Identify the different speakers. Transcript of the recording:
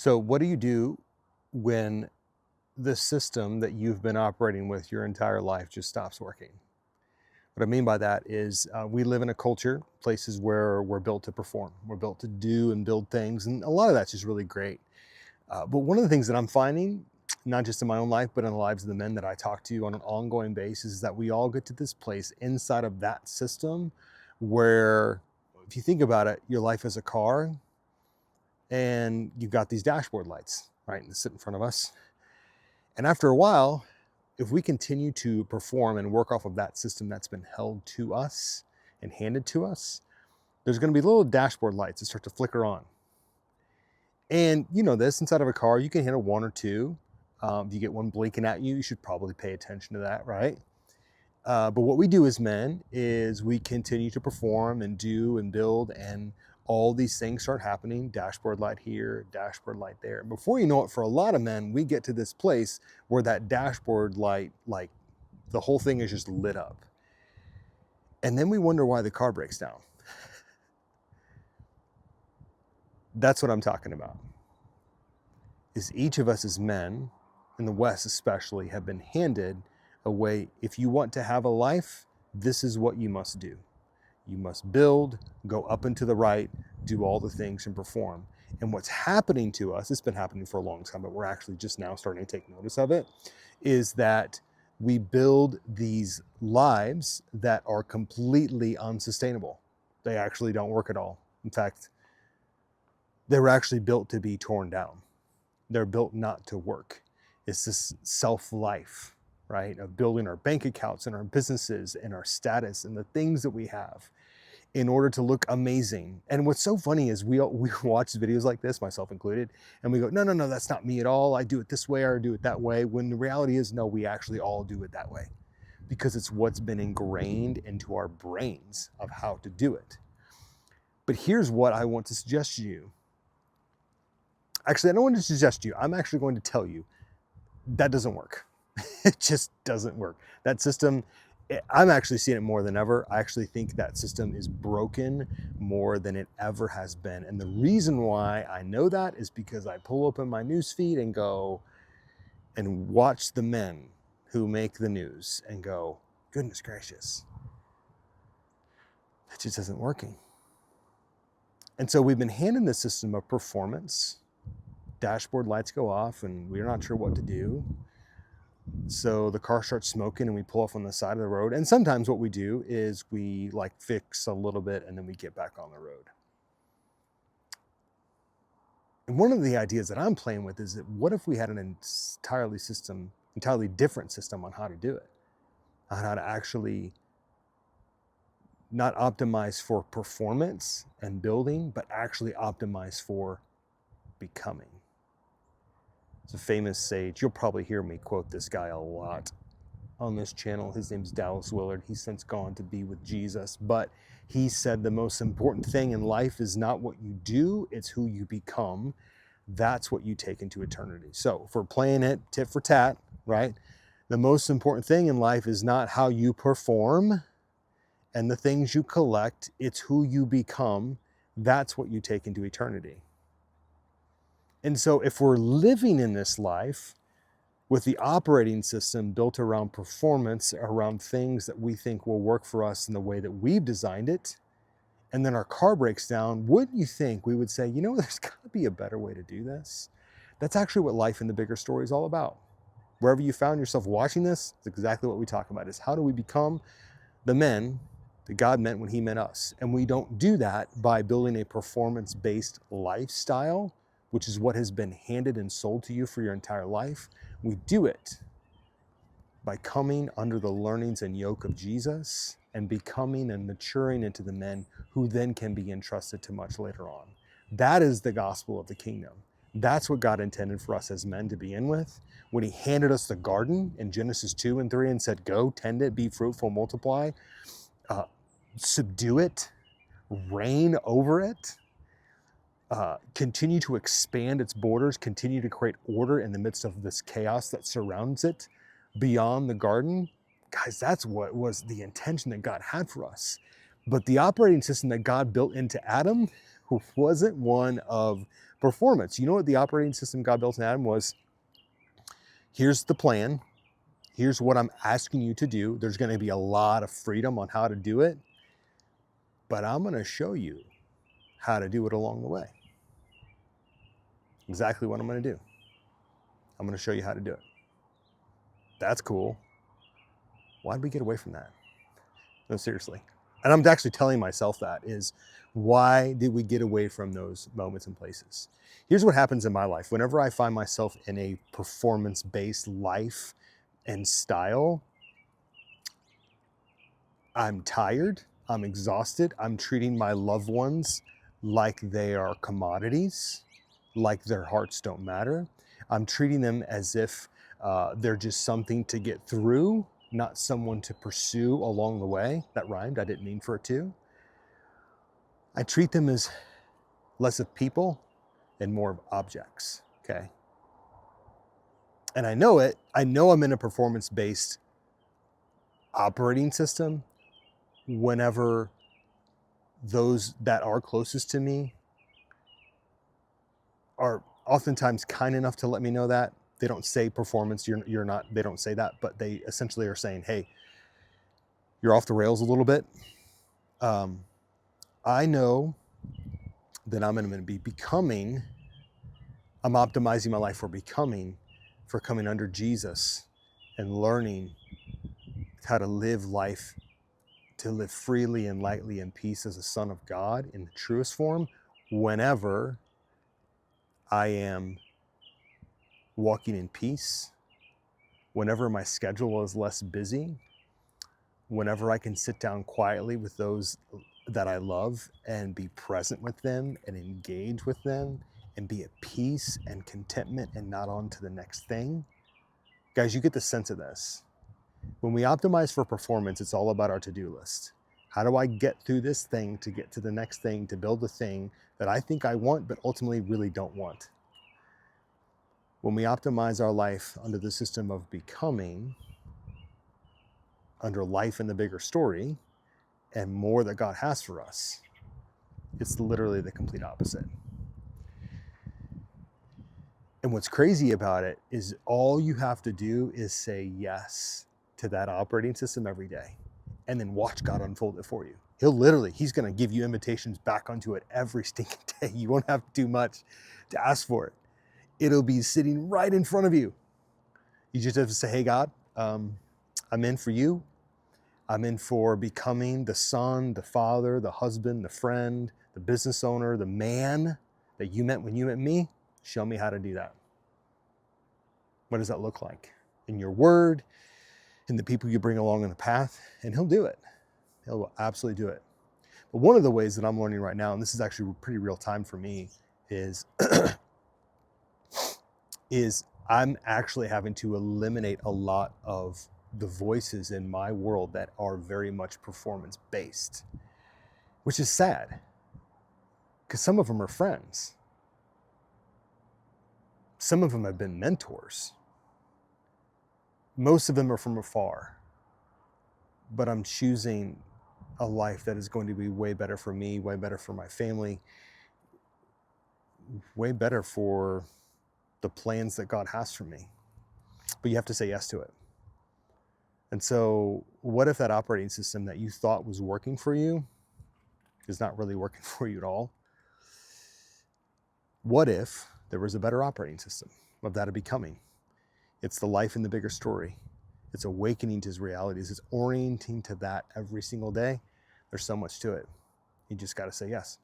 Speaker 1: So what do you do when the system that you've been operating with your entire life just stops working? What I mean by that is we live in a culture, places where we're built to perform. We're built to do and build things. And a lot of that's just really great. But one of the things that I'm finding, not just in my own life, but in the lives of the men that I talk to on an ongoing basis, is that we all get to this place inside of that system where, if you think about it, your life is a car and you've got these dashboard lights, right, that sit in front of us. And after a while, if we continue to perform and work off of that system that's been held to us and handed to us, there's going to be little dashboard lights that start to flicker on. And you know this, inside of a car, you can hit a one or two. If you get one blinking at you, you should probably pay attention to that, right? But what we do as men is we continue to perform and do and build, and all these things start happening. Dashboard light here, dashboard light there. And before you know it, for a lot of men, we get to this place where that dashboard light, like the whole thing is just lit up. And then we wonder why the car breaks down. That's what I'm talking about. Is each of us as men, in the West especially, have been handed a way, if you want to have a life, this is what you must do. You must build, go up and to the right, do all the things and perform. And what's happening to us, it's been happening for a long time, but we're actually just now starting to take notice of it, is that we build these lives that are completely unsustainable. They actually don't work at all. In fact, they were actually built to be torn down. They're built not to work. It's this self-life, right, of building our bank accounts and our businesses and our status and the things that we have in order to look amazing. And what's so funny is we watch videos like this, myself included, and we go, no, that's not me at all. I do it this way or I do it that way. When the reality is, no, we actually all do it that way because it's what's been ingrained into our brains of how to do it. But here's what I want to suggest to you. Actually, I don't want to suggest to you. I'm actually going to tell you that doesn't work. It just doesn't work. That system, I'm actually seeing it more than ever. I actually think that system is broken more than it ever has been. And the reason why I know that is because I pull open my news feed and go and watch the men who make the news and go, goodness gracious, it just isn't working. And so we've been handed the system of performance. Dashboard lights go off and we're not sure what to do. So the car starts smoking and we pull off on the side of the road. And sometimes what we do is we like fix a little bit and then we get back on the road. And one of the ideas that I'm playing with is that what if we had an entirely different system on how to do it, on how to actually not optimize for performance and building, but actually optimize for becoming. It's a famous sage. You'll probably hear me quote this guy a lot on this channel. His name's Dallas Willard. He's since gone to be with Jesus, but he said the most important thing in life is not what you do, it's who you become. That's what you take into eternity. So if we're playing it tit for tat, right? The most important thing in life is not how you perform and the things you collect, it's who you become. That's what you take into eternity. And so if we're living in this life with the operating system built around performance, around things that we think will work for us in the way that we've designed it, and then our car breaks down, wouldn't you think we would say, you know, there's got to be a better way to do this? That's actually what life in the bigger story is all about. Wherever you found yourself watching this, it's exactly what we talk about, is how do we become the men that God meant when he meant us? And we don't do that by building a performance-based lifestyle, which is what has been handed and sold to you for your entire life. We do it by coming under the learnings and yoke of Jesus and becoming and maturing into the men who then can be entrusted to much later on. That is the gospel of the kingdom. That's what God intended for us as men to begin with. When he handed us the garden in Genesis 2 and 3 and said, go, tend it, be fruitful, multiply, subdue it, reign over it, continue to expand its borders, continue to create order in the midst of this chaos that surrounds it beyond the garden. Guys, that's what was the intention that God had for us. But the operating system that God built into Adam wasn't one of performance. You know what the operating system God built in Adam was? Here's the plan. Here's what I'm asking you to do. There's going to be a lot of freedom on how to do it, but I'm going to show you how to do it along the way. Exactly what I'm going to do. I'm going to show you how to do it. That's cool. Why did we get away from that? No, seriously. And I'm actually telling myself that is, why did we get away from those moments and places? Here's what happens in my life. Whenever I find myself in a performance-based life and style, I'm tired, I'm exhausted, I'm treating my loved ones like they are commodities, like their hearts don't matter. I'm treating them as if they're just something to get through, not someone to pursue along the way. That rhymed, I didn't mean for it to. I treat them as less of people and more of objects, okay? And I know it. I know I'm in a performance-based operating system whenever those that are closest to me are oftentimes kind enough to let me know that. They don't say performance, you're not, they don't say that, but they essentially are saying, hey, you're off the rails a little bit. I know that I'm going to be becoming, I'm optimizing my life for becoming, for coming under Jesus and learning how to live life, to live freely and lightly in peace as a son of God in the truest form, whenever I am walking in peace, whenever my schedule is less busy, whenever I can sit down quietly with those that I love and be present with them and engage with them and be at peace and contentment and not on to the next thing. Guys, you get the sense of this. When we optimize for performance, it's all about our to-do list. How do I get through this thing to get to the next thing, to build the thing that I think I want, but ultimately really don't want? When we optimize our life under the system of becoming, under life in the bigger story, and more that God has for us, it's literally the complete opposite. And what's crazy about it is all you have to do is say yes to that operating system every day, and then watch God unfold it for you. He's going to give you invitations back onto it every stinking day. You won't have to do much to ask for it. It'll be sitting right in front of you. You just have to say, hey, God, I'm in for you. I'm in for becoming the son, the father, the husband, the friend, the business owner, the man that you met when you met me. Show me how to do that. What does that look like? In your word, in the people you bring along in the path, and he'll do it. He'll absolutely do it. But one of the ways that I'm learning right now, and this is actually pretty real time for me, is I'm actually having to eliminate a lot of the voices in my world that are very much performance-based, which is sad, because some of them are friends. Some of them have been mentors. Most of them are from afar. But I'm choosing a life that is going to be way better for me, way better for my family, way better for the plans that God has for me. But you have to say yes to it. And so what if that operating system that you thought was working for you is not really working for you at all? What if there was a better operating system of that of becoming? It's the life in the bigger story. It's awakening to his realities. It's orienting to that every single day. There's so much to it. You just got to say yes.